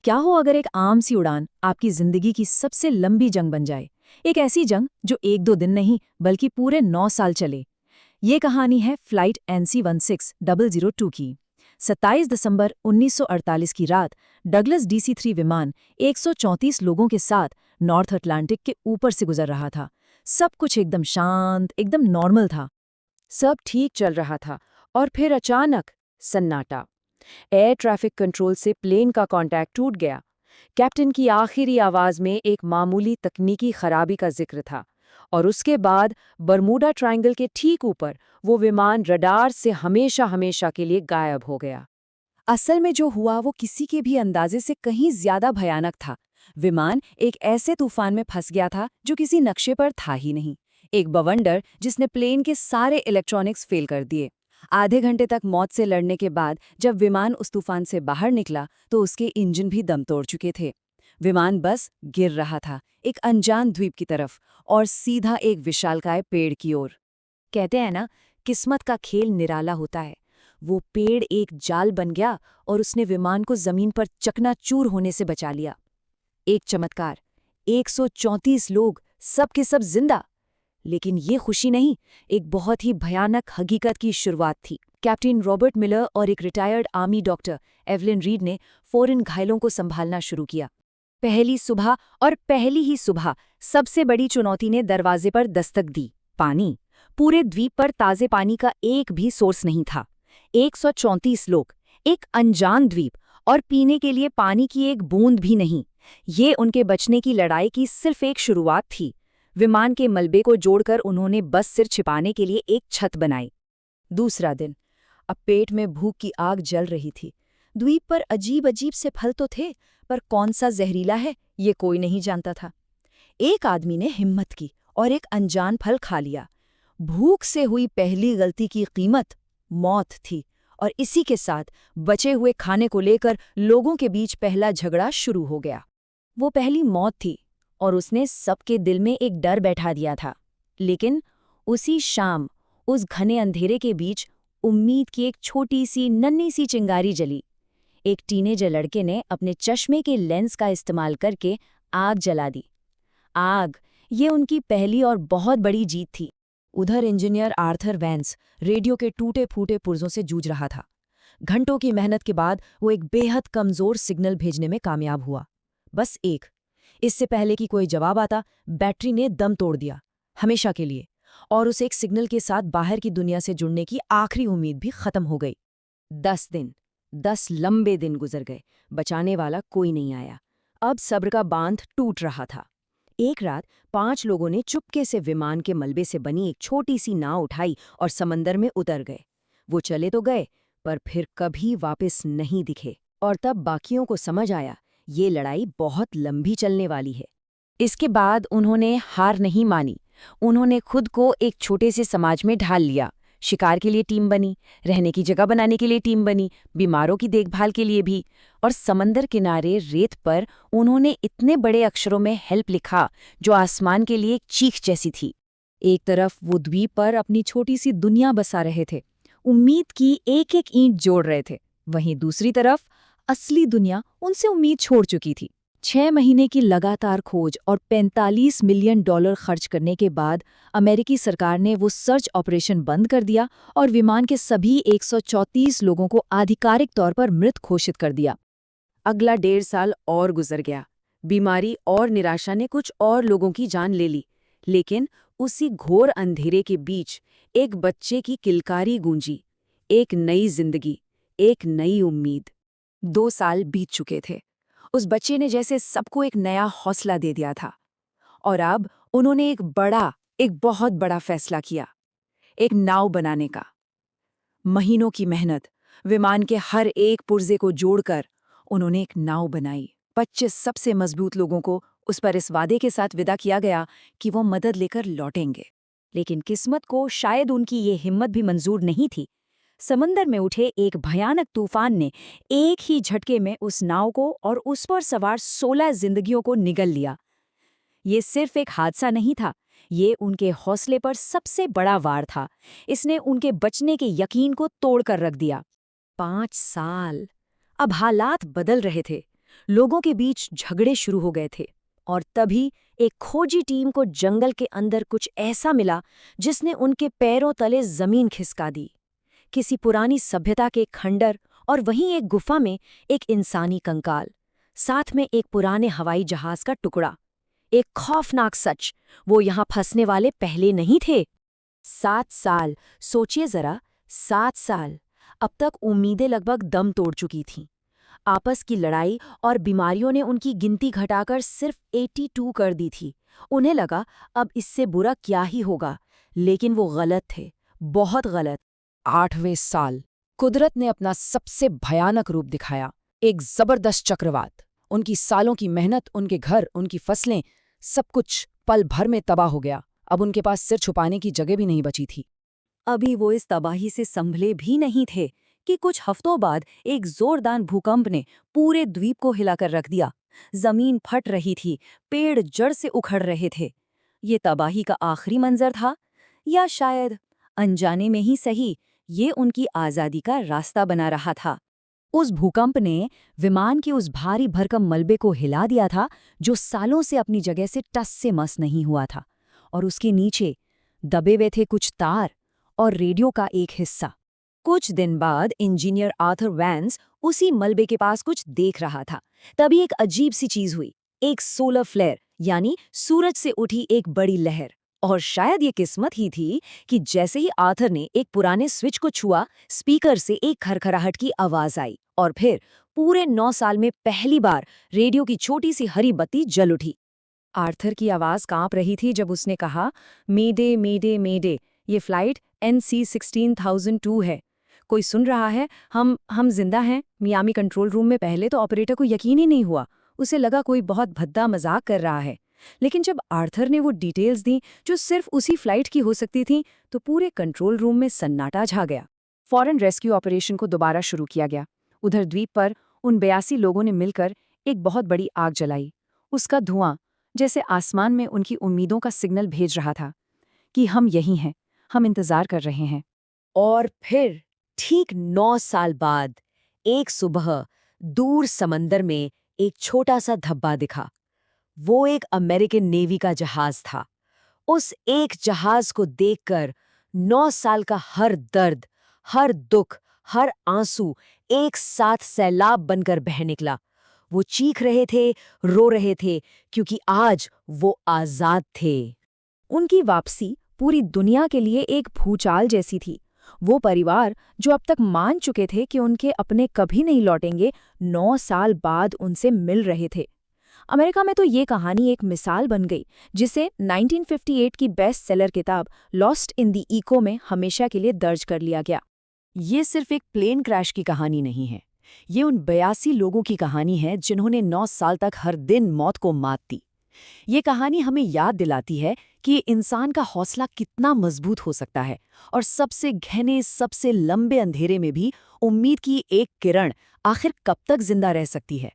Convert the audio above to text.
क्या हो अगर एक आम सी उड़ान आपकी जिंदगी की सबसे लंबी जंग बन जाए। एक ऐसी जंग जो 1-2 दिन नहीं बल्कि पूरे 9 साल चले। ये कहानी है फ्लाइट NC-16-002 की। 27 दिसंबर 1948 की रात डगलस DC-3 विमान 134 लोगों के साथ नॉर्थ अटलांटिक के ऊपर से गुजर रहा था। सब कुछ एकदम शांत, एकदम नॉर्मल था। सब ठीक चल रहा था और फिर अचानक सन्नाटा। एयर ट्रैफिक कंट्रोल से प्लेन का कांटेक्ट टूट गया। कैप्टन की आखिरी आवाज में एक मामूली तकनीकी खराबी का जिक्र था और उसके बाद बरमूडा ट्रायंगल के ठीक ऊपर वो विमान रडार से हमेशा हमेशा के लिए गायब हो गया। असल में जो हुआ वो किसी के भी अंदाजे से कहीं ज्यादा भयानक था। विमान एक ऐसे तूफान में फंस गया था जो किसी नक्शे पर था ही नहीं। एक बवंडर जिसने प्लेन के सारे इलेक्ट्रॉनिक्स फेल कर दिए। आधे घंटे तक मौत से लड़ने के बाद जब विमान उस तूफान से बाहर निकला तो उसके इंजन भी दम तोड़ चुके थे। विमान बस गिर रहा था, एक अनजान द्वीप की तरफ, और सीधा एक विशालकाय पेड़ की ओर। कहते हैं ना, किस्मत का खेल निराला होता है। वो पेड़ एक जाल बन गया और उसने विमान को जमीन पर चकनाचूर होने से बचा लिया। एक चमत्कार, 134 लोग, सब के सब जिंदा। लेकिन ये खुशी नहीं, एक बहुत ही भयानक हकीकत की शुरुआत थी। कैप्टन रॉबर्ट मिलर और एक retired army doctor Evelyn read ने फौरन घायलों को संभालना शुरू किया। पहली सुबह और पहली ही सुबह सबसे बड़ी चुनौती ने दरवाजे पर दस्तक दी। पानी। पूरे द्वीप पर ताजे पानी का एक भी सोर्स नहीं था। 134 लोग, एक अनजान द्वीप, और पीने के लिए पानी की एक बूंद भी नहीं। ये उनके बचने की लड़ाई की सिर्फ एक शुरुआत थी। विमान के मलबे को जोड़कर उन्होंने बस सिर छिपाने के लिए एक छत बनाई। दूसरा दिन। अब पेट में भूख की आग जल रही थी। द्वीप पर अजीब अजीब से फल तो थे, पर कौन सा जहरीला है ये कोई नहीं जानता था। एक आदमी ने हिम्मत की और एक अनजान फल खा लिया। भूख से हुई पहली गलती की कीमत मौत थी, और इसी के साथ बचे हुए खाने को लेकर लोगों के बीच पहला झगड़ा शुरू हो गया। वो पहली मौत थी और उसने सबके दिल में एक डर बैठा दिया था। लेकिन उसी शाम उस घने अंधेरे के बीच उम्मीद की एक छोटी सी नन्ही सी चिंगारी जली। एक टीनेजर लड़के ने अपने चश्मे के लेंस का इस्तेमाल करके आग जला दी। आग, ये उनकी पहली और बहुत बड़ी जीत थी। उधर इंजीनियर आर्थर वैंस रेडियो के टूटे फूटे पुर्जों से जूझ रहा था। घंटों की मेहनत के बाद वो एक बेहद कमजोर सिग्नल भेजने में कामयाब हुआ। बस एक। इससे पहले कि कोई जवाब आता, बैटरी ने दम तोड़ दिया, हमेशा के लिए, और उस एक सिग्नल के साथ बाहर की दुनिया से जुड़ने की आखिरी उम्मीद भी खत्म हो गई। 10 दिन, 10 लंबे दिन गुजर गए। बचाने वाला कोई नहीं आया। अब सब्र का बांध टूट रहा था। एक रात 5 लोगों ने चुपके से विमान के मलबे से बनी एक छोटी सी नाव उठाई और समंदर में उतर गए। वो चले तो गए, पर फिर कभी वापस नहीं दिखे। और तब बाकियों को समझ आया, ये लड़ाई बहुत लंबी चलने वाली है। इसके बाद उन्होंने हार नहीं मानी। उन्होंने खुद को एक छोटे से समाज में ढाल लिया। शिकार के लिए टीम बनी, रहने की जगह बनाने के लिए टीम बनी, बीमारों की देखभाल के लिए भी। और समंदर किनारे रेत पर उन्होंने इतने बड़े अक्षरों में हेल्प लिखा जो आसमान के लिए एक चीख जैसी थी। एक तरफ वो द्वीप पर अपनी छोटी सी दुनिया बसा रहे थे, उम्मीद की एक एक ईंट जोड़ रहे थे। वहीं दूसरी तरफ असली दुनिया उनसे उम्मीद छोड़ चुकी थी। 6 महीने की लगातार खोज और $45 मिलियन खर्च करने के बाद अमेरिकी सरकार ने वो सर्च ऑपरेशन बंद कर दिया और विमान के सभी 134 लोगों को आधिकारिक तौर पर मृत घोषित कर दिया। अगला 1.5 साल और गुजर गया। बीमारी और निराशा ने कुछ और लोगों की जान ले ली। लेकिन उसी घोर अंधेरे के बीच एक बच्चे की किलकारी गूंजी। एक नई जिंदगी, एक नई उम्मीद। 2 साल बीत चुके थे। उस बच्चे ने जैसे सबको एक नया हौसला दे दिया था। और अब उन्होंने एक बहुत बड़ा फैसला किया। एक नाव बनाने का। महीनों की मेहनत, विमान के हर एक पुर्जे को जोड़कर उन्होंने एक नाव बनाई। 25 सबसे मजबूत लोगों को उस पर इस वादे के साथ विदा किया गया कि वो मदद लेकर लौटेंगे। लेकिन किस्मत को शायद उनकी ये हिम्मत भी मंजूर नहीं थी। समंदर में उठे एक भयानक तूफान ने एक ही झटके में उस नाव को और उस पर सवार 16 जिंदगियों को निगल लिया। ये सिर्फ एक हादसा नहीं था, ये उनके हौसले पर सबसे बड़ा वार था। इसने उनके बचने के यकीन को तोड़कर रख दिया। 5 साल। अब हालात बदल रहे थे। लोगों के बीच झगड़े शुरू हो गए थे और तभी एक खोजी टीम को जंगल के अंदर कुछ ऐसा मिला जिसने उनके पैरों तले जमीन खिसका दी। किसी पुरानी सभ्यता के खंडर और वहीं एक गुफा में एक इंसानी कंकाल, साथ में एक पुराने हवाई जहाज का टुकड़ा। एक खौफनाक सच, वो यहाँ फंसने वाले पहले नहीं थे। 7 साल, सोचिए जरा, 7 साल। अब तक उम्मीदें लगभग दम तोड़ चुकी थीं। आपस की लड़ाई और बीमारियों ने उनकी गिनती घटाकर सिर्फ 82 कर दी थी। उन्हें लगा अब इससे बुरा क्या ही होगा, लेकिन वो गलत थे, बहुत गलत। 8वें साल कुदरत ने अपना सबसे भयानक रूप दिखाया। एक जबरदस्त चक्रवात। उनकी सालों की मेहनत, उनके घर, उनकी फसलें, सब कुछ पल भर में तबाह हो गया। अब उनके पास सिर छुपाने की जगह भी नहीं बची थी। अभी वो इस तबाही से संभले भी नहीं थे कि कुछ हफ्तों बाद एक जोरदार भूकंप ने पूरे द्वीप को हिलाकर रख दिया। जमीन फट रही थी, पेड़ जड़ से उखड़ रहे थे। ये तबाही का आखिरी मंजर था, या शायद अनजाने में ही सही, ये उनकी आज़ादी का रास्ता बना रहा था। उस भूकंप ने विमान के उस भारी भरकम मलबे को हिला दिया था जो सालों से अपनी जगह से टस से मस नहीं हुआ था, और उसके नीचे दबे हुए थे कुछ तार और रेडियो का एक हिस्सा। कुछ दिन बाद इंजीनियर आर्थर वैंस उसी मलबे के पास कुछ देख रहा था। तभी एक अजीब सी चीज हुई, एक सोलर फ्लेयर, यानी सूरज से उठी एक बड़ी लहर। और शायद ये किस्मत ही थी कि जैसे ही आर्थर ने एक पुराने स्विच को छुआ, स्पीकर से एक खरखराहट की आवाज आई और फिर पूरे 9 साल में पहली बार रेडियो की छोटी सी हरी बत्ती जल उठी। आर्थर की आवाज कांप रही थी जब उसने कहा, मेडे मेडे मेडे, ये फ्लाइट NC-16002 है। कोई सुन रहा है? हम जिंदा हैं। मियामी कंट्रोल रूम में पहले तो ऑपरेटर को यकीन ही नहीं हुआ। उसे लगा कोई बहुत भद्दा मजाक कर रहा है। लेकिन जब आर्थर ने वो डिटेल्स दी जो सिर्फ उसी फ्लाइट की हो सकती थी, तो पूरे कंट्रोल रूम में सन्नाटा छा गया। फौरन रेस्क्यू ऑपरेशन को दोबारा शुरू किया गया। उधर द्वीप पर उन 82 लोगों ने मिलकर एक बहुत बड़ी आग जलाई। उसका धुआं जैसे आसमान में उनकी उम्मीदों का सिग्नल भेज रहा था कि हम यहीं हैं, हम इंतजार कर रहे हैं। और फिर ठीक 9 साल बाद एक सुबह दूर समंदर में एक छोटा सा धब्बा दिखा। वो एक अमेरिकन नेवी का जहाज था। उस एक जहाज को देखकर 9 साल का हर दर्द, हर दुख, हर आंसू एक साथ सैलाब बनकर बह निकला। वो चीख रहे थे, रो रहे थे, क्योंकि आज वो आजाद थे। उनकी वापसी पूरी दुनिया के लिए एक भूचाल जैसी थी। वो परिवार जो अब तक मान चुके थे कि उनके अपने कभी नहीं लौटेंगे, 9 साल बाद उनसे मिल रहे थे। अमेरिका में तो ये कहानी एक मिसाल बन गई, जिसे 1958 की बेस्ट सेलर किताब लॉस्ट इन द इको में हमेशा के लिए दर्ज कर लिया गया। ये सिर्फ एक प्लेन क्रैश की कहानी नहीं है, ये उन 82 लोगों की कहानी है जिन्होंने 9 साल तक हर दिन मौत को मात दी। ये कहानी हमें याद दिलाती है कि इंसान का हौसला कितना मजबूत हो सकता है, और सबसे घने, सबसे लंबे अंधेरे में भी उम्मीद की एक किरण आखिर कब तक जिंदा रह सकती है।